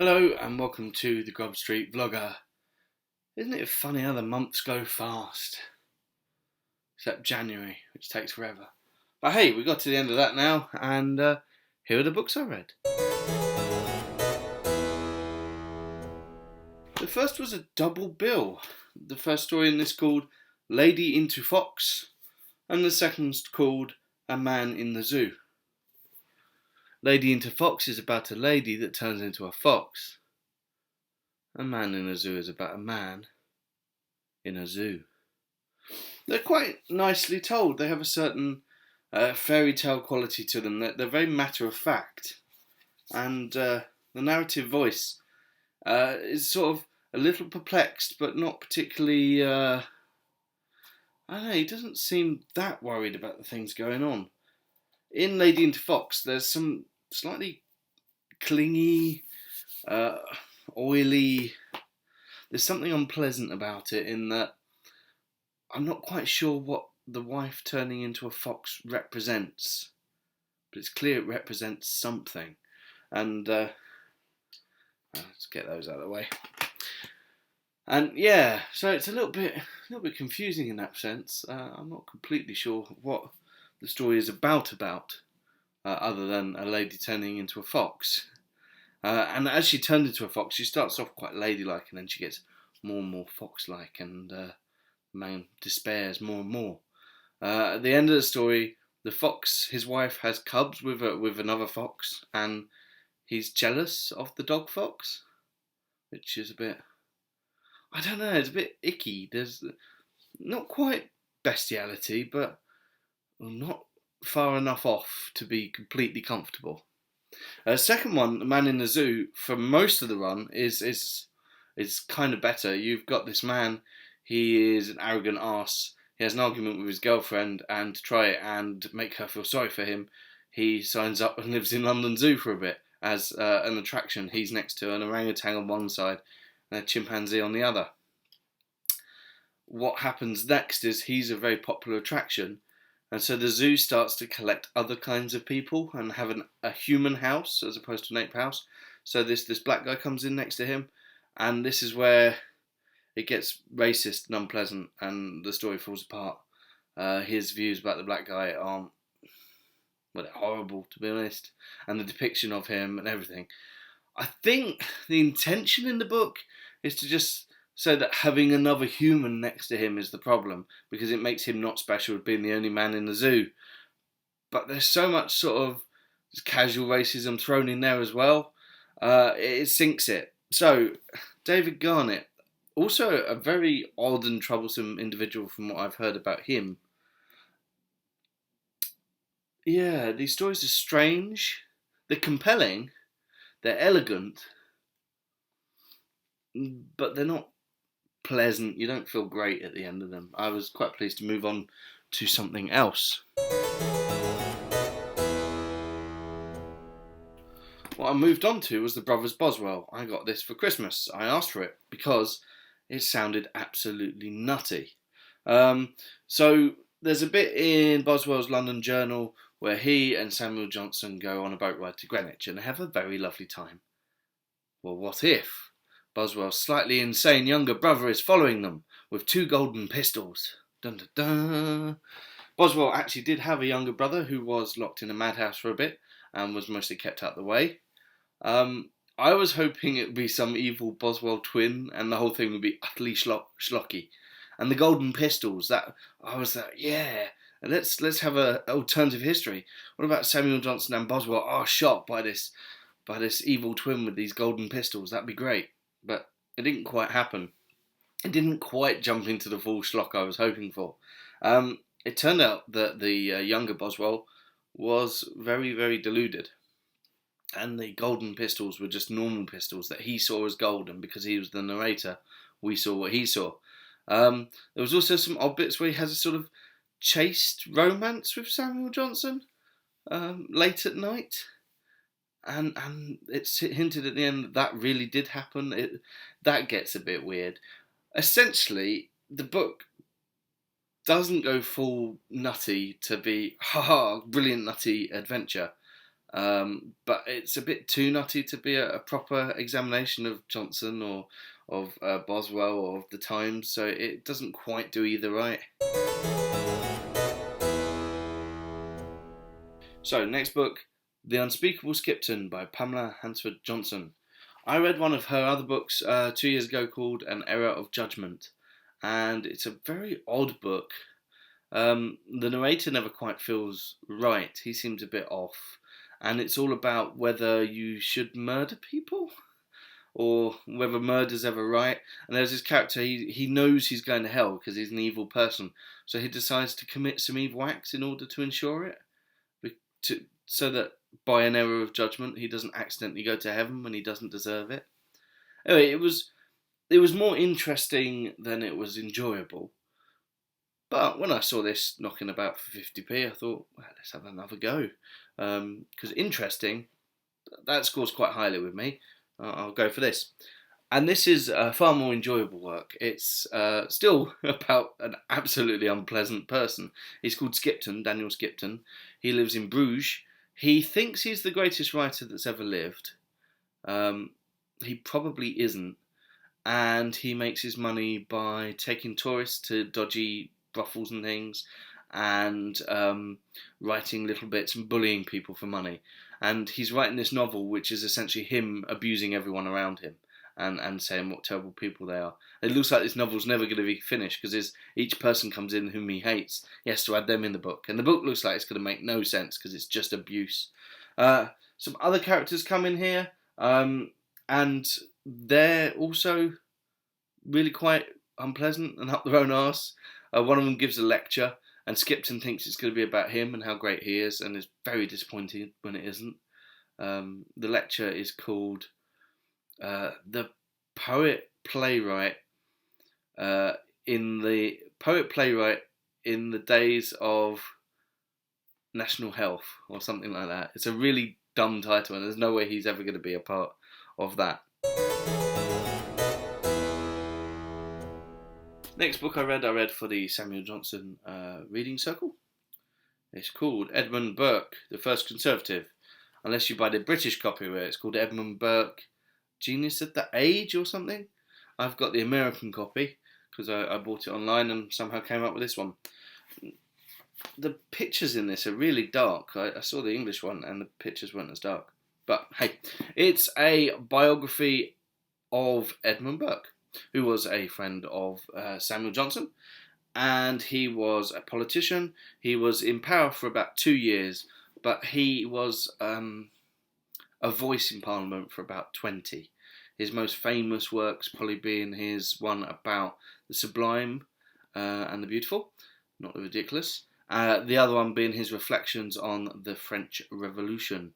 Hello and welcome to the Grub Street Vlogger. Isn't it funny how the months go fast? Except January, which takes forever. But hey, we got to the end of that now, and here are the books I read. The first was a double bill. The first story in this called Lady into Fox, and the second called A Man in the Zoo. Lady into Fox is about a lady that turns into a fox. A Man in a Zoo is about a man in a zoo. They're quite nicely told. They have a certain fairy tale quality to them. They're very matter of fact. And the narrative voice is sort of a little perplexed, but not particularly... I don't know, he doesn't seem that worried about the things going on. In Lady into Fox, there's some slightly clingy, oily... There's something unpleasant about it in that I'm not quite sure what the wife turning into a fox represents. But it's clear it represents something. And let's get those out of the way. And yeah, so it's a little bit confusing in that sense. I'm not completely sure what the story is about, other than a lady turning into a fox. And as she turns into a fox, she starts off quite ladylike, and then she gets more and more fox-like, and the man despairs more and more. At the end of the story, the fox, his wife, has cubs with another fox, and he's jealous of the dog fox, which is a bit... I don't know, it's a bit icky. There's not quite bestiality, but not far enough off to be completely comfortable. Second one, The Man in the Zoo, for most of the run is kind of better. You've got this man, he is an arrogant arse. He has an argument with his girlfriend, and to try and make her feel sorry for him, he signs up and lives in London Zoo for a bit as an attraction. He's next to an orangutan on one side and a chimpanzee on the other. What happens next is he's a very popular attraction, and so the zoo starts to collect other kinds of people and have a human house as opposed to an ape house. So this black guy comes in next to him, and this is where it gets racist and unpleasant, and the story falls apart. His views about the black guy aren't, well, they're horrible, to be honest, and the depiction of him and everything. I think the intention in the book is to just say that having another human next to him is the problem, because it makes him not special with being the only man in the zoo. But there's so much sort of casual racism thrown in there as well. It sinks it. So, David Garnett, also a very odd and troublesome individual from what I've heard about him. Yeah, these stories are strange. They're compelling. They're elegant. But they're not pleasant. You don't feel great at the end of them. I was quite pleased to move on to something else. What I moved on to was The Brothers Boswell. I got this for Christmas. I asked for it because it sounded absolutely nutty. So there's a bit in Boswell's London Journal where he and Samuel Johnson go on a boat ride to Greenwich and they have a very lovely time. Well, what if Boswell's slightly insane younger brother is following them with 2 golden pistols? Dun dun dun. Boswell actually did have a younger brother who was locked in a madhouse for a bit and was mostly kept out of the way. I was hoping it would be some evil Boswell twin and the whole thing would be utterly schlocky. And the golden pistols, that I was like, yeah, let's have an alternative history. What about Samuel Johnson and Boswell are shot by this evil twin with these golden pistols? That'd be great. But it didn't quite happen. It didn't quite jump into the full schlock I was hoping for. It turned out that the younger Boswell was very, very deluded. And the golden pistols were just normal pistols that he saw as gold, and because he was the narrator, we saw what he saw. There was also some odd bits where he has a sort of chaste romance with Samuel Johnson late at night. And it's hinted at the end that really did happen. That gets a bit weird. Essentially, the book doesn't go full nutty to be, brilliant nutty adventure. but it's a bit too nutty to be a proper examination of Johnson or of Boswell or of the Times, so it doesn't quite do either right. So, next book, The Unspeakable Skipton by Pamela Hansford Johnson. I read one of her other books 2 years ago called An Error of Judgment, and it's a very odd book. The narrator never quite feels right. He seems a bit off, and it's all about whether you should murder people or whether murder's ever right. And there's this character, he knows he's going to hell because he's an evil person, so he decides to commit some evil acts in order to ensure it. So that by an error of judgment he doesn't accidentally go to heaven when he doesn't deserve it. Anyway, it was more interesting than it was enjoyable. But when I saw this knocking about for 50p, I thought, well, let's have another go. Because interesting, that scores quite highly with me. I'll go for this. And this is a far more enjoyable work. It's still about an absolutely unpleasant person. He's called Skipton, Daniel Skipton. He lives in Bruges. He thinks he's the greatest writer that's ever lived. He probably isn't. And he makes his money by taking tourists to dodgy brothels and things, and writing little bits and bullying people for money. And he's writing this novel, which is essentially him abusing everyone around him and saying what terrible people they are. It looks like this novel's never going to be finished because each person comes in whom he hates. He has to add them in the book, and the book looks like it's going to make no sense because it's just abuse. Some other characters come in here, and they're also really quite unpleasant and up their own arse. One of them gives a lecture, and Skipton thinks it's going to be about him and how great he is, and is very disappointed when it isn't. The lecture is called The Poet Playwright in the Days of National Health, or something like that. It's a really dumb title, and there's no way he's ever going to be a part of that. Next book I read for the Samuel Johnson reading circle. It's called Edmund Burke, the First Conservative. Unless you buy the British copy where it's called Edmund Burke, Genius at the Age or something. I've got the American copy because I bought it online and somehow came up with this one. The pictures in this are really dark. I saw the English one and the pictures weren't as dark. But hey, it's a biography of Edmund Burke, who was a friend of Samuel Johnson, and he was a politician. He was in power for about 2 years, but he was a voice in Parliament for about 20. His most famous works probably being his one about the sublime and the beautiful, not the ridiculous. The other one being his reflections on the French Revolution.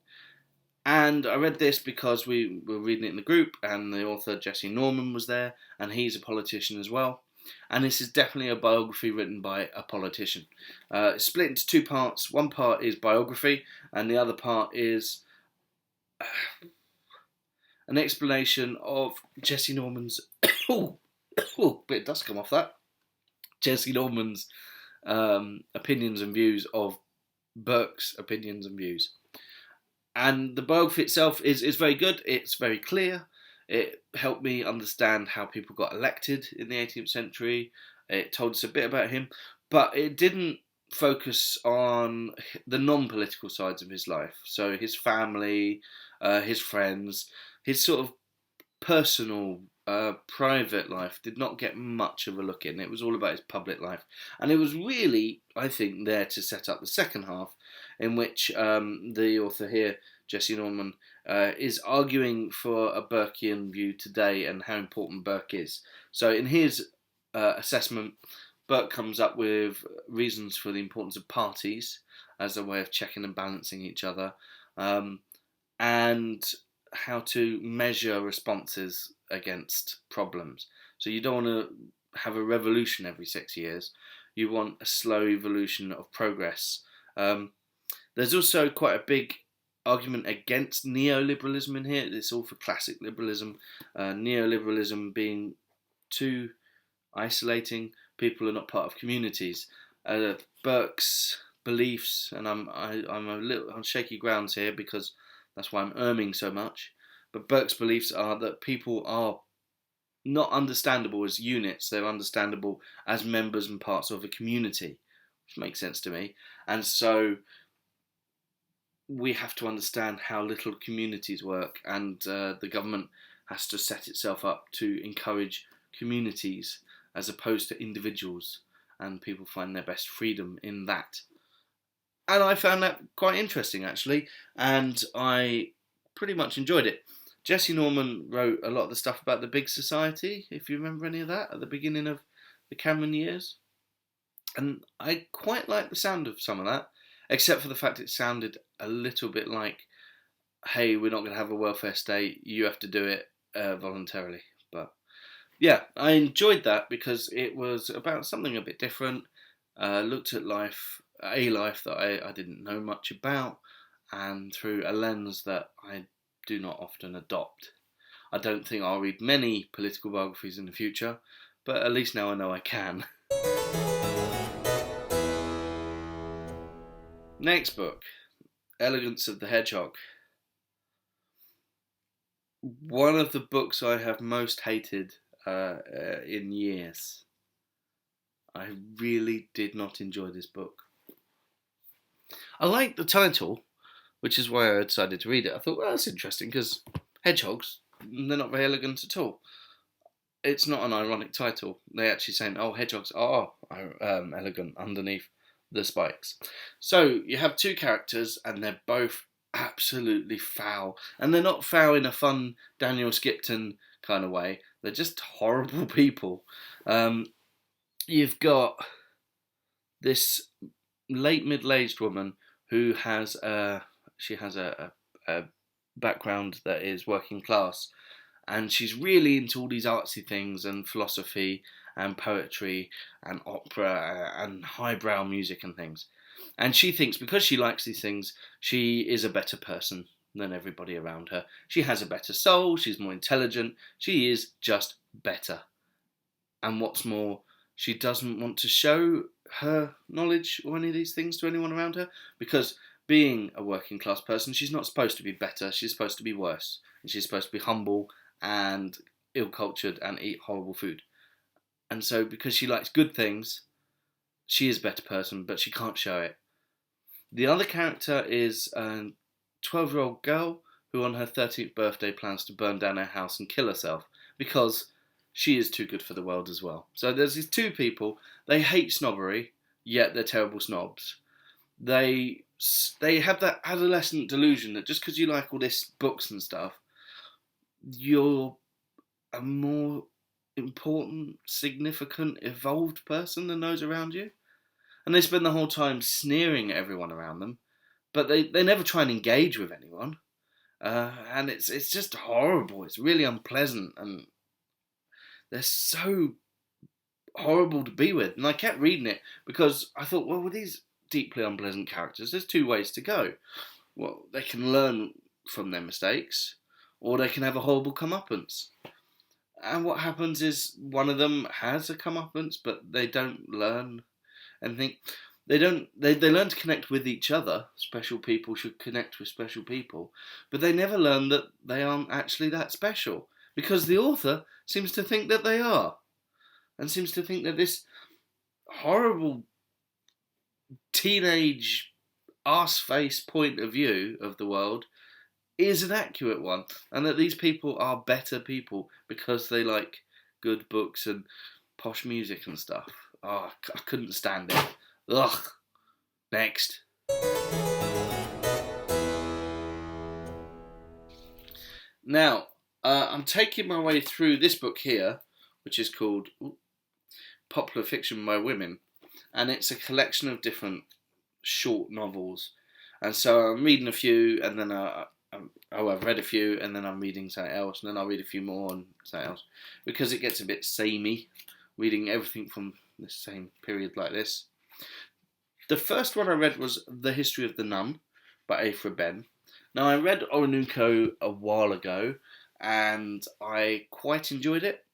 And I read this because we were reading it in the group, and the author Jesse Norman was there, and he's a politician as well. And this is definitely a biography written by a politician. It's split into two parts. One part is biography, and the other part is an explanation of Jesse Norman's... bit of dust come off that. Jesse Norman's opinions and views of Burke's opinions and views. And the biography itself is very good. It's very clear. It helped me understand how people got elected in the 18th century. It told us a bit about him, but it didn't focus on the non-political sides of his life. So his family, his friends, his sort of personal, private life did not get much of a look in. It was all about his public life. And it was really, I think, there to set up the second half, in which the author here, Jesse Norman, is arguing for a Burkean view today and how important Burke is. So in his assessment, Burke comes up with reasons for the importance of parties as a way of checking and balancing each other, and how to measure responses against problems. So you don't want to have a revolution every 6 years. You want a slow evolution of progress. There's also quite a big argument against neoliberalism in here. It's all for classic liberalism. Neoliberalism being too isolating. People are not part of communities. Burke's beliefs, and I'm a little on shaky grounds here because that's why I'm erming so much. But Burke's beliefs are that people are not understandable as units; they're understandable as members and parts of a community, which makes sense to me. And so we have to understand how little communities work, and the government has to set itself up to encourage communities as opposed to individuals, and people find their best freedom in that. And I found that quite interesting, actually, and I pretty much enjoyed it. Jesse Norman wrote a lot of the stuff about the big society, if you remember any of that, at the beginning of the Cameron years. And I quite like the sound of some of that, except for the fact it sounded a little bit like, hey, we're not going to have a welfare state, you have to do it voluntarily. But yeah, I enjoyed that because it was about something a bit different, looked at life, a life that I didn't know much about, and through a lens that I do not often adopt. I don't think I'll read many political biographies in the future, but at least now I know I can. Next book, Elegance of the Hedgehog. One of the books I have most hated in years. I really did not enjoy this book. I liked the title, which is why I decided to read it. I thought, well, that's interesting because hedgehogs, they're not very elegant at all. It's not an ironic title. They actually saying, oh, hedgehogs are elegant underneath the spikes. So you have two characters and they're both absolutely foul. And they're not foul in a fun Daniel Skipton kind of way. They're just horrible people. You've got this late middle-aged woman who has a background that is working class, and she's really into all these artsy things and philosophy and poetry and opera and highbrow music and things. And she thinks because she likes these things, she is a better person than everybody around her. She has a better soul, she's more intelligent, she is just better. And what's more, she doesn't want to show her knowledge or any of these things to anyone around her, because being a working class person, she's not supposed to be better, she's supposed to be worse. And she's supposed to be humble and ill-cultured and eat horrible food. And so because she likes good things, she is a better person, but she can't show it. The other character is a 12-year-old girl who on her 13th birthday plans to burn down her house and kill herself because she is too good for the world as well. So there's these two people, they hate snobbery, yet they're terrible snobs. They have that adolescent delusion that just because you like all this books and stuff, you're a more important, significant, evolved person than those around you. And they spend the whole time sneering at everyone around them, but they never try and engage with anyone. And it's just horrible. It's really unpleasant, and they're so horrible to be with. And I kept reading it because I thought, well, with these deeply unpleasant characters, there's two ways to go. Well, they can learn from their mistakes, or they can have a horrible comeuppance. And what happens is one of them has a comeuppance, but they don't learn and think. They learn to connect with each other. Special people should connect with special people, but they never learn that they aren't actually that special, because the author seems to think that they are, and seems to think that this horrible teenage arse-face point of view of the world is an accurate one, and that these people are better people because they like good books and posh music and stuff. Oh, I couldn't stand it. Ugh. Next. Now, I'm taking my way through this book here, which is called Popular Fiction by Women, and it's a collection of different short novels. And so I'm reading a few, and then I've read a few, and then I'm reading something else, and then I'll read a few more and something else, because it gets a bit samey, reading everything from the same period like this. The first one I read was The History of the Nun by Aphra Behn. Now, I read Oronuko a while ago, and I quite enjoyed it.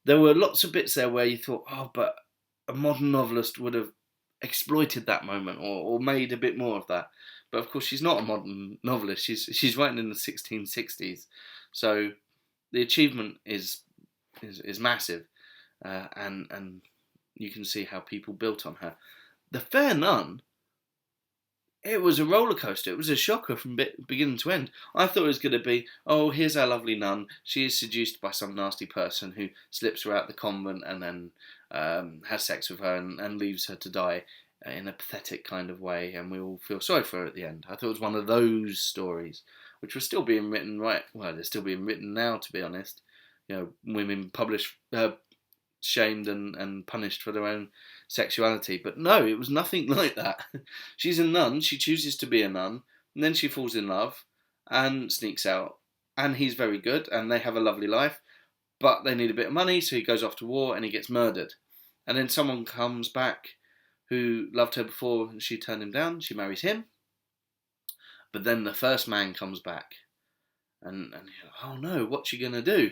There were lots of bits there where you thought, oh, but a modern novelist would have exploited that moment or made a bit more of that. But of course, she's not a modern novelist. She's writing in the 1660s, so the achievement is massive, and you can see how people built on her. The Fair Nun, it was a roller coaster. It was a shocker from beginning to end. I thought it was going to be, oh, here's our lovely nun. She is seduced by some nasty person who slips her out the convent and then has sex with her and leaves her to die in a pathetic kind of way, and we all feel sorry for her at the end. I thought it was one of those stories, which was still being written they're still being written now, to be honest. Women published, shamed and punished for their own sexuality. But no, it was nothing like that. She's a nun, she chooses to be a nun, and then she falls in love and sneaks out, and he's very good, and they have a lovely life, but they need a bit of money, so he goes off to war and he gets murdered. And then someone comes back who loved her before and she turned him down, she marries him, but then the first man comes back, and oh no, what's she going to do?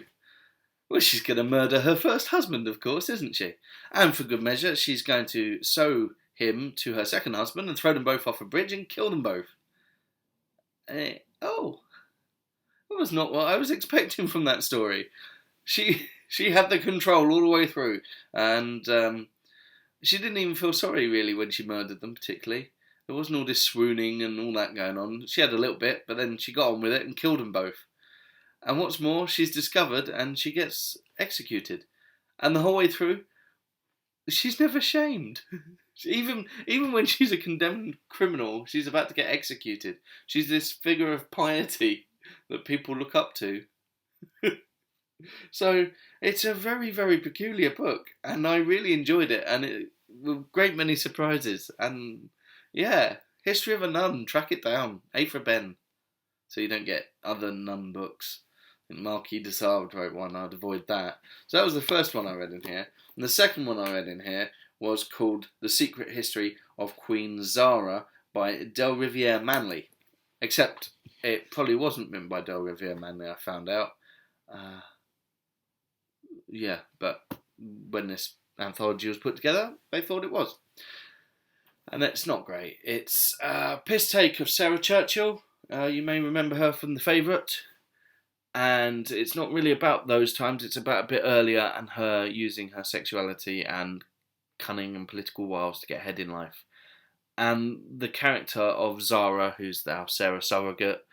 Well, she's going to murder her first husband, of course, isn't she? And for good measure, she's going to sew him to her second husband and throw them both off a bridge and kill them both. That was not what I was expecting from that story. She had the control all the way through, and she didn't even feel sorry, really, when she murdered them, particularly. There wasn't all this swooning and all that going on. She had a little bit, but then she got on with it and killed them both. And what's more, she's discovered and she gets executed. And the whole way through, she's never shamed. Even when she's a condemned criminal, she's about to get executed. She's this figure of piety that people look up to. So it's a very, very peculiar book, and I really enjoyed it, and it with a great many surprises. And yeah, History of a Nun, track it down, Aphra Behn, so you don't get other nun books. And Marquis de Sade wrote one, I'd avoid that. So that was the first one I read in here. And the second one I read in here was called The Secret History of Queen Zarah by Delarivier Manley. Except it probably wasn't written by Delarivier Manley, I found out. But when this anthology was put together, they thought it was. And it's not great. It's a piss take of Sarah Churchill. You may remember her from The Favourite. And it's not really about those times, it's about a bit earlier and her using her sexuality and cunning and political wiles to get ahead in life. And the character of Zarah, who's our Sarah surrogate,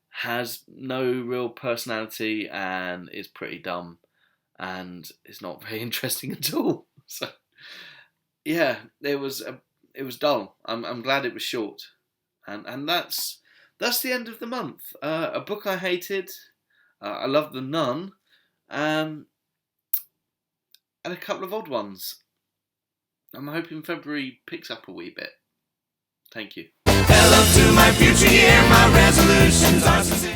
has no real personality and is pretty dumb and is not very interesting at all. So, yeah, it was dull. I'm glad it was short. And that's the end of the month. A book I hated. I love The Nun, and a couple of odd ones. I'm hoping February picks up a wee bit. Thank you. Hello to my future year, my resolutions are sincere.